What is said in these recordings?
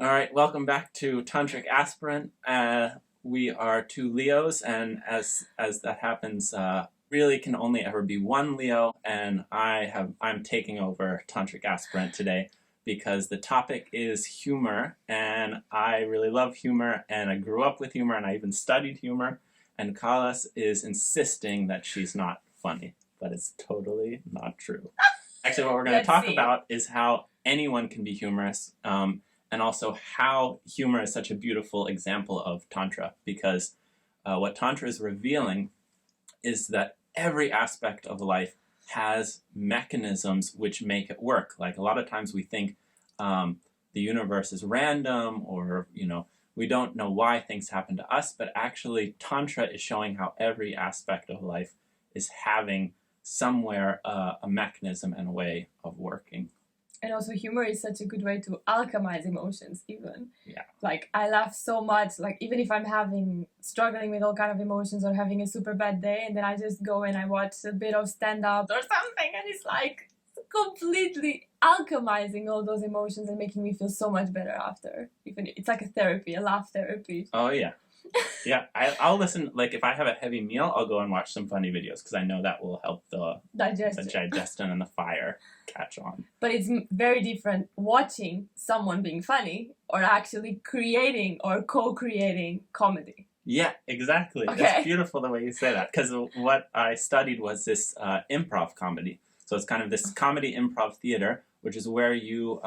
All right, welcome back to Tantric Aspirant. We are two Leos, and as that happens, really can only ever be one Leo, and I'm taking over Tantric Aspirant today because the topic is humor, and I really love humor, and I grew up with humor, and I even studied humor, and Kalas is insisting that she's not funny, but it's totally not true. Actually, what we're going to talk about is how anyone can be humorous, and also how humor is such a beautiful example of Tantra, because what Tantra is revealing is that every aspect of life has mechanisms which make it work. Like a lot of times we think the universe is random, or we don't know why things happen to us, but actually Tantra is showing how every aspect of life is having somewhere a mechanism and a way of working. And also humor is such a good way to alchemize emotions even. Yeah. Like I laugh so much, like even if I'm struggling with all kind of emotions or having a super bad day, and then I just go and I watch a bit of stand-up or something, and it's like completely alchemizing all those emotions and making me feel so much better after. Even it's like a therapy, a laugh therapy. Oh yeah. Yeah, I'll listen, like if I have a heavy meal, I'll go and watch some funny videos because I know that will help the digestion and the fire catch on. But it's very different watching someone being funny or actually creating or co-creating comedy. Yeah, exactly. Okay. It's beautiful the way you say that, because what I studied was this improv comedy. So it's kind of this comedy improv theater, which is where you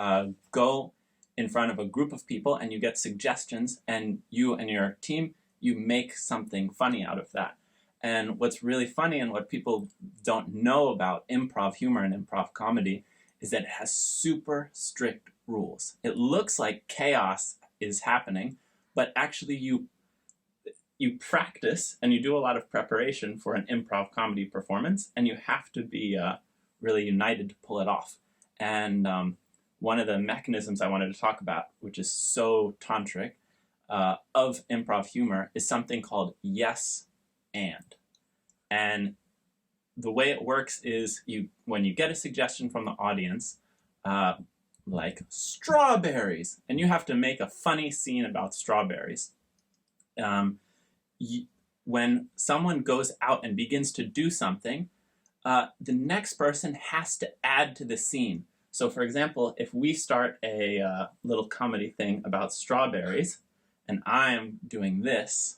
go in front of a group of people and you get suggestions, and you and your team, you make something funny out of that. And what's really funny and what people don't know about improv humor and improv comedy is that it has super strict rules. It looks like chaos is happening, but actually you practice and you do a lot of preparation for an improv comedy performance, and you have to be really united to pull it off. And one of the mechanisms I wanted to talk about, which is so tantric, of improv humor, is something called yes and. And the way it works is when you get a suggestion from the audience, like strawberries, and you have to make a funny scene about strawberries. When someone goes out and begins to do something, the next person has to add to the scene. So for example, if we start a little comedy thing about strawberries, and I'm doing this,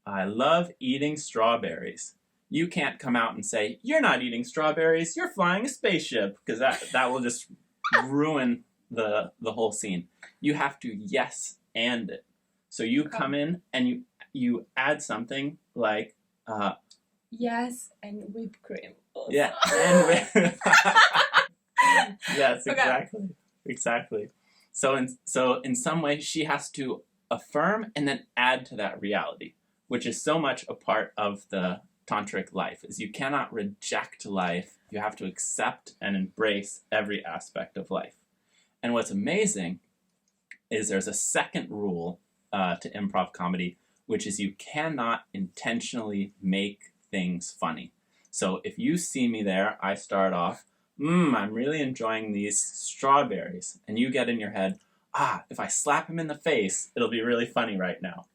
I love eating strawberries. You can't come out and say, you're not eating strawberries, you're flying a spaceship, because that will just ruin the whole scene. You have to yes and it. So you come in and you add something like... yes, and whipped cream. Also. Yeah, and yes, exactly. So in some way, she has to affirm and then add to that reality, which is so much a part of the tantric life, is you cannot reject life. You have to accept and embrace every aspect of life. And what's amazing is there's a second rule to improv comedy, which is you cannot intentionally make things funny. So if you see me there, I start off, I'm really enjoying these strawberries. And you get in your head, if I slap him in the face, it'll be really funny right now.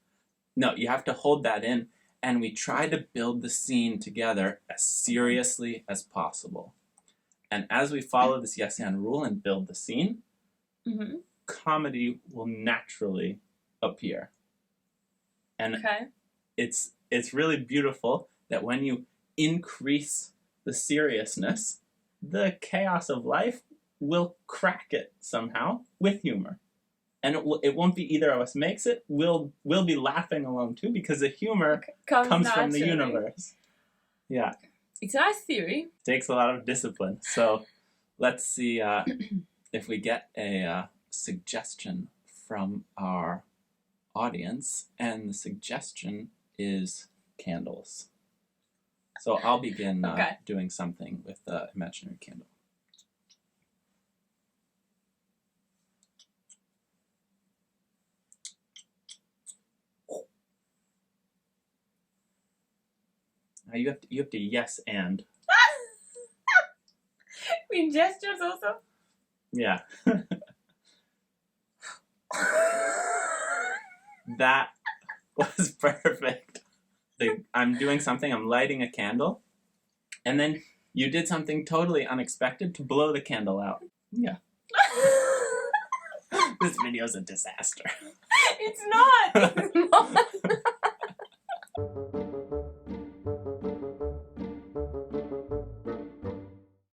No, you have to hold that in, and we try to build the scene together as seriously as possible. And as we follow this yes and rule and build the scene, comedy will naturally appear. And it's really beautiful that when you increase the seriousness, the chaos of life will crack it somehow with humor. And it won't be either of us makes it. We'll be laughing along too, because the humor comes from the universe. Yeah. It's a nice theory. Takes a lot of discipline. So let's see if we get a suggestion from our audience. And the suggestion is candles. So I'll begin doing something with the imaginary candle. Now you have to yes and. With gestures also? Yeah. That was perfect. I'm doing something, I'm lighting a candle, and then you did something totally unexpected to blow the candle out. Yeah. This video's a disaster. It's not